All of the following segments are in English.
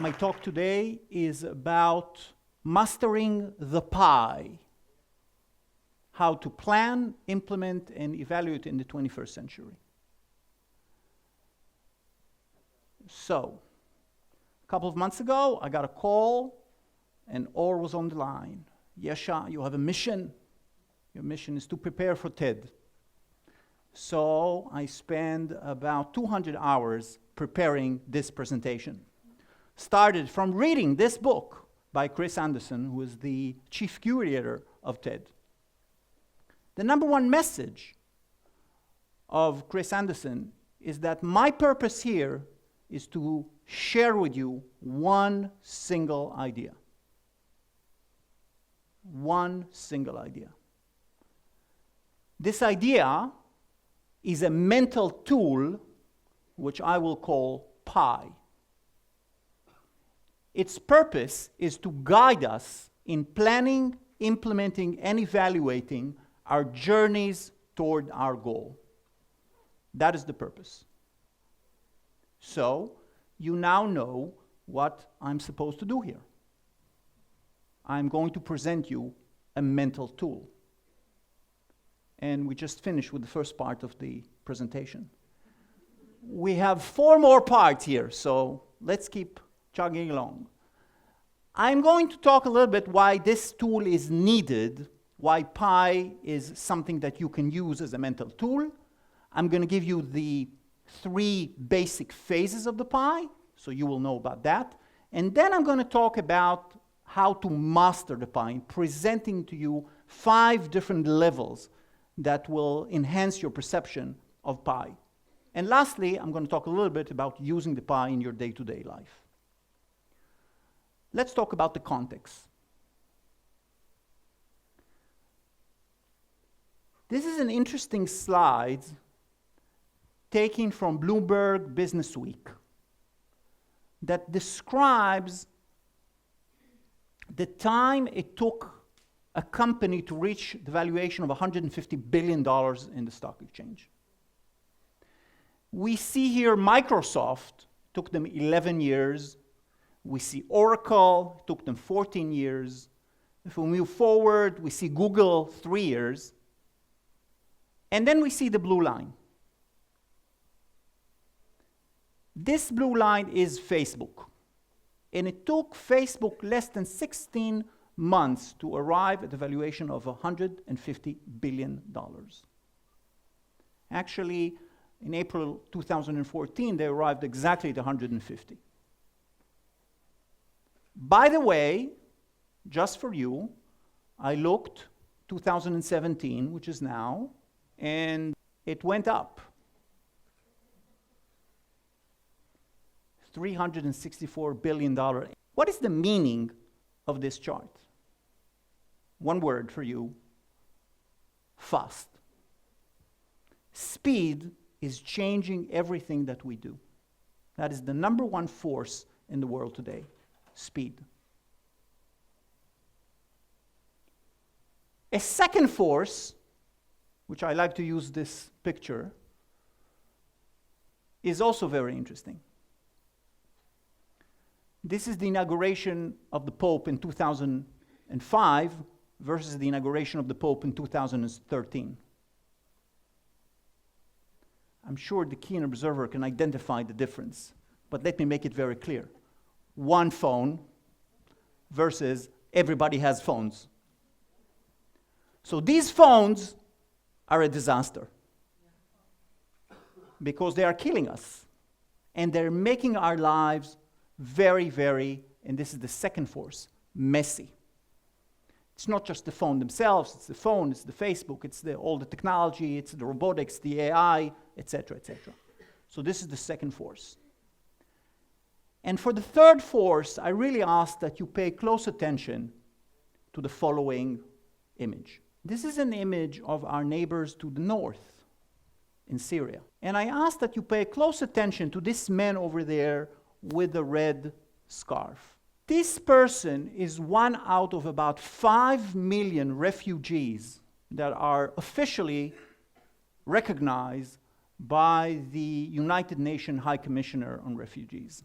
My talk today is about mastering the pie, how to plan, implement, and evaluate in the 21st century. So, a couple of months ago, I got a call, and Or was on the line. Yesha, you have a mission. Your mission is to prepare for TED. So I spent about 200 hours preparing this presentation. Started from reading this book by Chris Anderson, who is the chief curator of TED. The number one message of Chris Anderson is that my purpose here is to share with you one single idea. One single idea. This idea is a mental tool which I will call PI. Its purpose is to guide us in planning, implementing, and evaluating our journeys toward our goal. That is the purpose. So, you now know what I'm supposed to do here. I'm going to present you a mental tool. And we just finished with the first part of the presentation. We have 4 more parts here, so let's keep chugging along. I'm going to talk a little bit why this tool is needed, why PI is something that you can use as a mental tool. I'm going to give you the 3 basic phases of the PI, so you will know about that. And then I'm going to talk about how to master the PI, presenting to you 5 different levels that will enhance your perception of PI. And lastly, I'm going to talk a little bit about using the PI in your day-to-day life. Let's talk about the context. This is an interesting slide taken from Bloomberg Businessweek that describes the time it took a company to reach the valuation of $150 billion in the stock exchange. We see here Microsoft, took them 11 years. We see Oracle, took them 14 years. If we move forward, we see Google, 3 years. And then we see the blue line. This blue line is Facebook. And it took Facebook less than 16 months to arrive at a valuation of $150 billion. Actually, in April 2014, they arrived exactly at 150. By the way, just for you, I looked 2017, which is now, and it went up. $364 billion. What is the meaning of this chart? One word for you: fast. Speed is changing everything that we do. That is the number one force in the world today: speed. A second force, which I like to use this picture, is also very interesting. This is the inauguration of the Pope in 2005 versus the inauguration of the Pope in 2013. I'm sure the keen observer can identify the difference, but let me make it very clear. One phone versus everybody has phones. So these phones are a disaster because they are killing us, and they're making our lives very, very, and this is the second force, messy. It's not just the phone themselves, it's the phone, it's the Facebook, it's all the technology, it's the robotics, the AI, etc., etc. So this is the second force. And for the third force, I really ask that you pay close attention to the following image. This is an image of our neighbors to the north in Syria. And I ask that you pay close attention to this man over there with the red scarf. This person is one out of about 5 million refugees that are officially recognized by the United Nations High Commissioner on Refugees.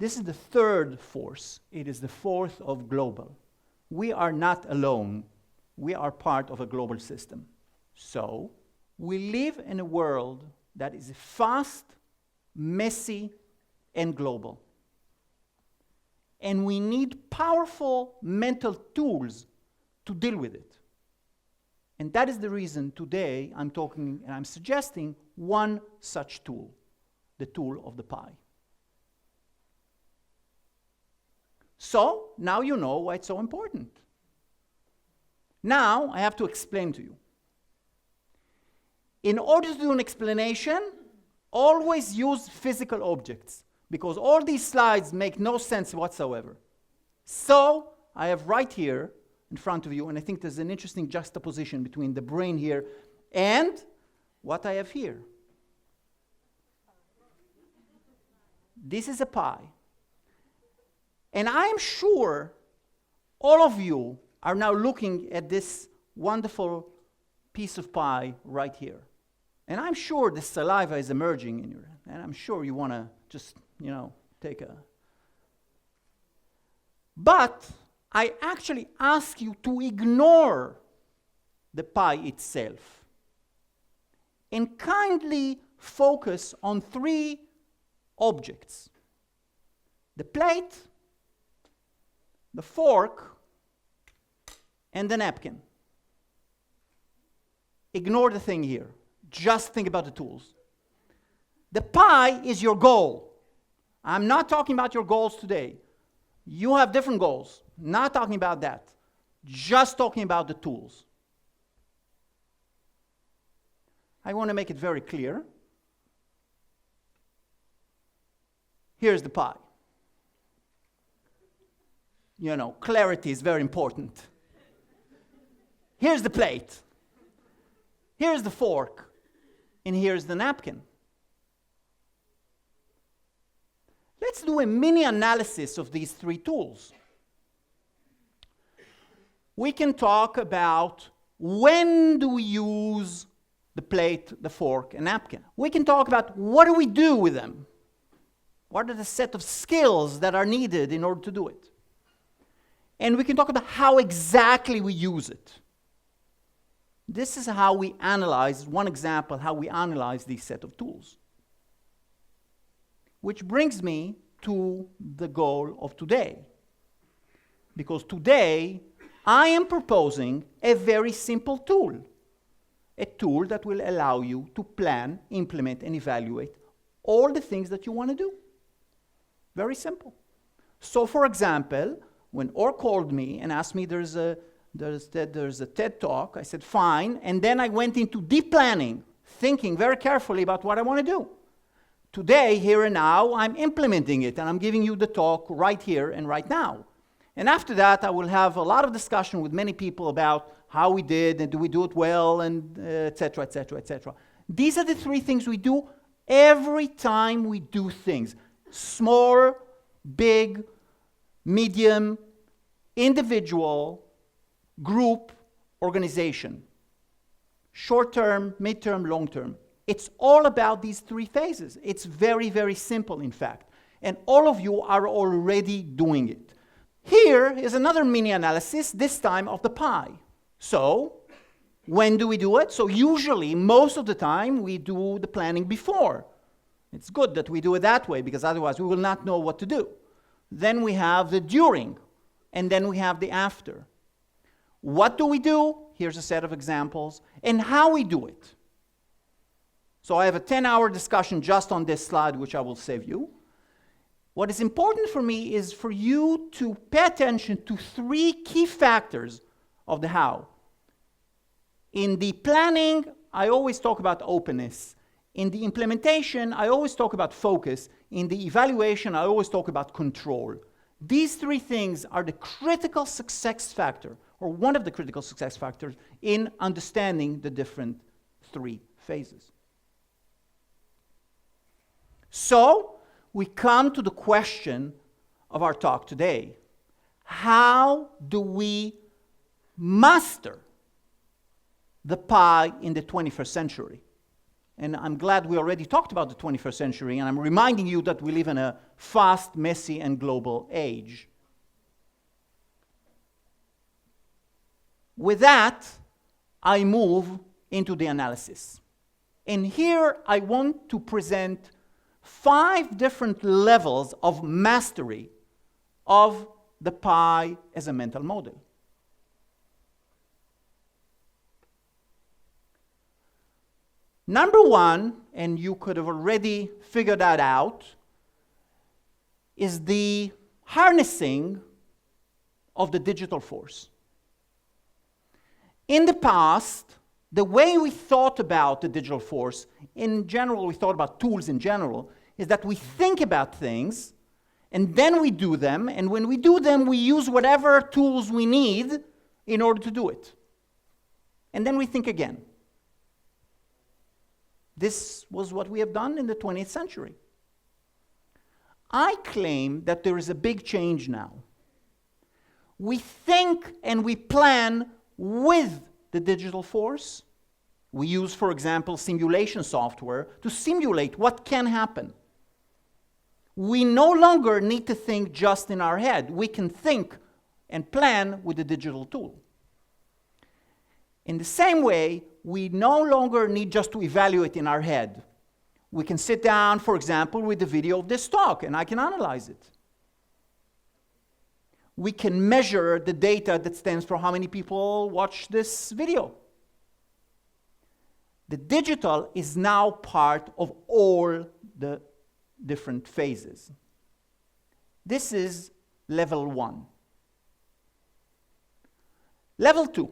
This is the third force. It is the fourth of global. We are not alone. We are part of a global system. So, we live in a world that is fast, messy, and global. And we need powerful mental tools to deal with it. And that is the reason today I'm talking and I'm suggesting one such tool, the tool of the pie. So, now you know why it's so important. Now, I have to explain to you. In order to do an explanation, always use physical objects, because all these slides make no sense whatsoever. So, I have right here in front of you, and I think there's an interesting juxtaposition between the brain here and what I have here. This is a pie. And I'm sure all of you are now looking at this wonderful piece of pie right here. And I'm sure the saliva is emerging in your, and I'm sure you want to just, take a... But I actually ask you to ignore the pie itself and kindly focus on three objects: the plate, the fork, and the napkin. Ignore the thing here. Just think about the tools. The pie is your goal. I'm not talking about your goals today. You have different goals. Not talking about that. Just talking about the tools. I want to make it very clear. Here's the pie. Clarity is very important. Here's the plate. Here's the fork. And here's the napkin. Let's do a mini analysis of these three tools. We can talk about when do we use the plate, the fork, and napkin. We can talk about what do we do with them. What are the set of skills that are needed in order to do it. And we can talk about how exactly we use it. This is how we analyze, one example, how we analyze these set of tools. Which brings me to the goal of today. Because today, I am proposing a very simple tool. A tool that will allow you to plan, implement, and evaluate all the things that you want to do. Very simple. So, for example, when Or called me and asked me there's a TED talk, I said, fine. And then I went into deep planning, thinking very carefully about what I want to do. Today, here and now, I'm implementing it, and I'm giving you the talk right here and right now. And after that, I will have a lot of discussion with many people about how we did, and do we do it well, and et cetera, et cetera, et cetera. These are the three things we do every time we do things. Small, big, medium, individual, group, organization. Short-term, mid-term, long-term. It's all about these three phases. It's very, very simple, in fact. And all of you are already doing it. Here is another mini analysis, this time of the pie. So, when do we do it? So usually, most of the time, we do the planning before. It's good that we do it that way, because otherwise we will not know what to do. Then we have the during, and then we have the after. What do we do? Here's a set of examples, and how we do it. So I have a 10-hour discussion just on this slide, which I will save you. What is important for me is for you to pay attention to three key factors of the how. In the planning, I always talk about openness. In the implementation, I always talk about focus. In the evaluation, I always talk about control. These three things are the critical success factor, or one of the critical success factors, in understanding the different three phases. So, we come to the question of our talk today. How do we master the pie in the 21st century? and I'm glad we already talked about the 21st century, and I'm reminding you that we live in a fast, messy, and global age. With that, I move into the analysis. And here I want to present 5 different levels of mastery of the pie as a mental model. Number 1, and you could have already figured that out, is the harnessing of the digital force. In the past, the way we thought about the digital force, in general, we thought about tools in general, is that we think about things, and then we do them, and when we do them, we use whatever tools we need in order to do it. And then we think again. This was what we have done in the 20th century. I claim that there is a big change now. We think and we plan with the digital force. We use, for example, simulation software to simulate what can happen. We no longer need to think just in our head. We can think and plan with the digital tool. In the same way, we no longer need just to evaluate in our head. We can sit down, for example, with the video of this talk, and I can analyze it. We can measure the data that stands for how many people watch this video. The digital is now part of all the different phases. This is level 1. Level 2.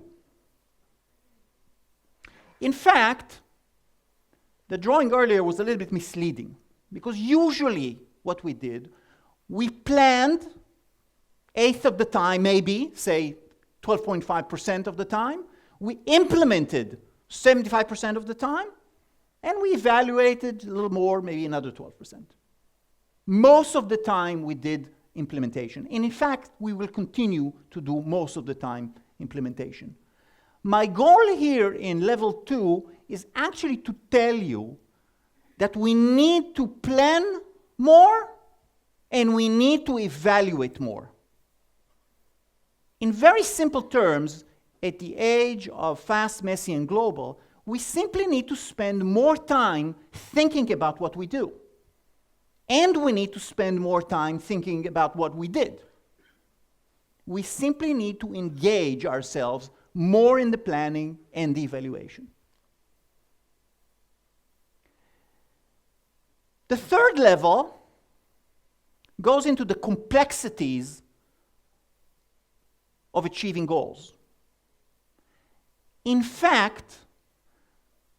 In fact, the drawing earlier was a little bit misleading, because usually what we did, we planned 1/8 of the time, maybe, say 12.5% of the time. We implemented 75% of the time, and we evaluated a little more, maybe another 12%. Most of the time we did implementation. And in fact, we will continue to do most of the time implementation. My goal here in level 2 is actually to tell you that we need to plan more and we need to evaluate more. In very simple terms, at the age of fast, messy, and global, we simply need to spend more time thinking about what we do. And we need to spend more time thinking about what we did. We simply need to engage ourselves more in the planning and the evaluation. The third level goes into the complexities of achieving goals. In fact,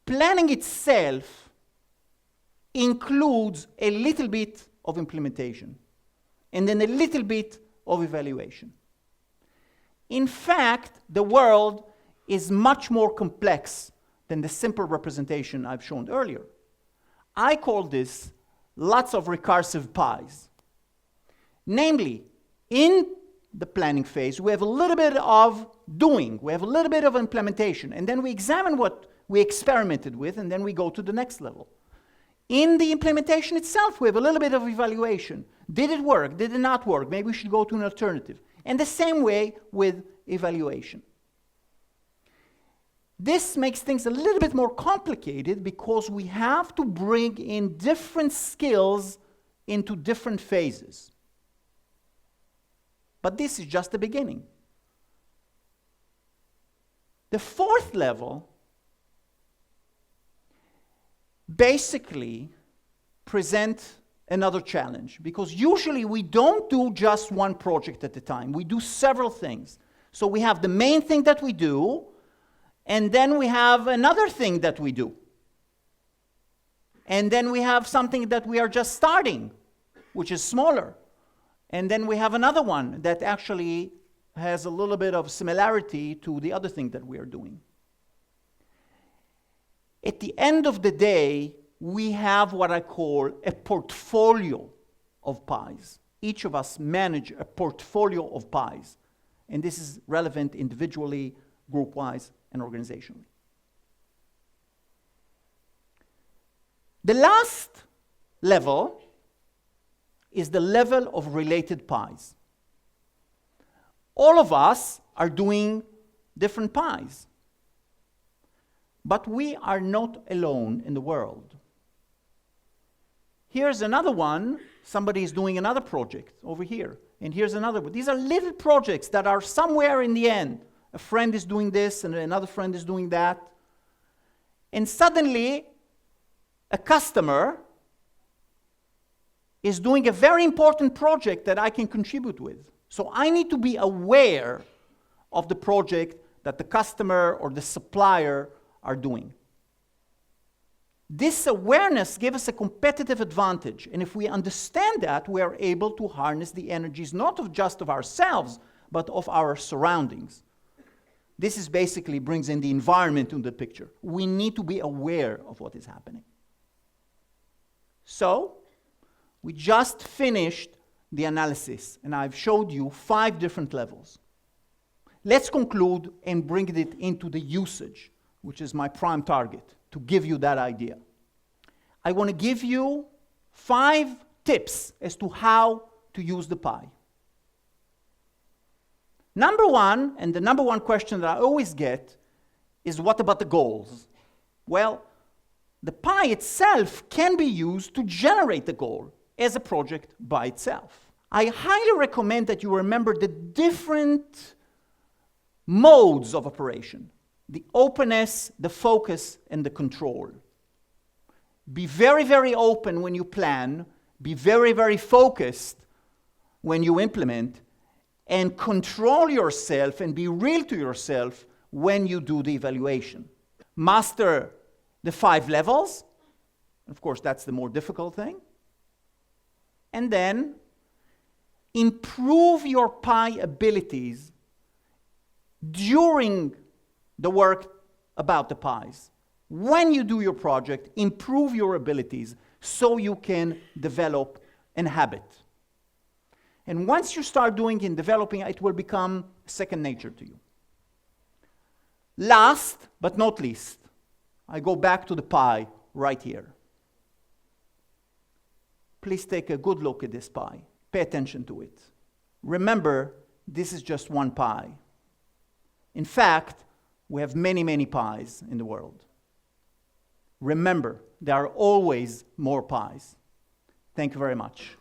planning itself includes a little bit of implementation and then a little bit of evaluation. In fact, the world is much more complex than the simple representation I've shown earlier. I call this lots of recursive pies. Namely, in the planning phase, we have a little bit of doing, we have a little bit of implementation, and then we examine what we experimented with, and then we go to the next level. In the implementation itself, we have a little bit of evaluation. Did it work? Did it not work? Maybe we should go to an alternative. And the same way with evaluation. This makes things a little bit more complicated because we have to bring in different skills into different phases. But this is just the beginning. The fourth level basically presents another challenge, because usually we don't do just one project at a time. We do several things. So we have the main thing that we do, and then we have another thing that we do. And then we have something that we are just starting, which is smaller. And then we have another one that actually has a little bit of similarity to the other thing that we are doing. At the end of the day, we have what I call a portfolio of pies. Each of us manage a portfolio of pies. And this is relevant individually, group-wise, and organizationally. The last level is the level of related pies. All of us are doing different pies. But we are not alone in the world. Here's another one. Somebody is doing another project over here. And here's another one. These are little projects that are somewhere in the end. A friend is doing this and another friend is doing that. And suddenly, a customer is doing a very important project that I can contribute with. So I need to be aware of the project that the customer or the supplier are doing. This awareness gives us a competitive advantage, and if we understand that, we are able to harness the energies not of just of ourselves, but of our surroundings. This is basically brings in the environment into the picture. We need to be aware of what is happening. So, we just finished the analysis, and I've showed you 5 different levels. Let's conclude and bring it into the usage, which is my prime target, to give you that idea. I want to give you 5 tips as to how to use the pie. Number one, and the number one question that I always get, is what about the goals? Well, the pie itself can be used to generate the goal as a project by itself. I highly recommend that you remember the different modes of operation: the openness, the focus, and the control. Be very, very open when you plan, be very, very focused when you implement, and control yourself and be real to yourself when you do the evaluation. Master the 5 levels. Of course, that's the more difficult thing. And then improve your pie abilities during the work about the pies. When you do your project, improve your abilities so you can develop an habit. And once you start doing and developing, it will become second nature to you. Last but not least, I go back to the pie right here. Please take a good look at this pie. Pay attention to it. Remember, this is just one pie. In fact, we have many, many pies in the world. Remember, there are always more pies. Thank you very much.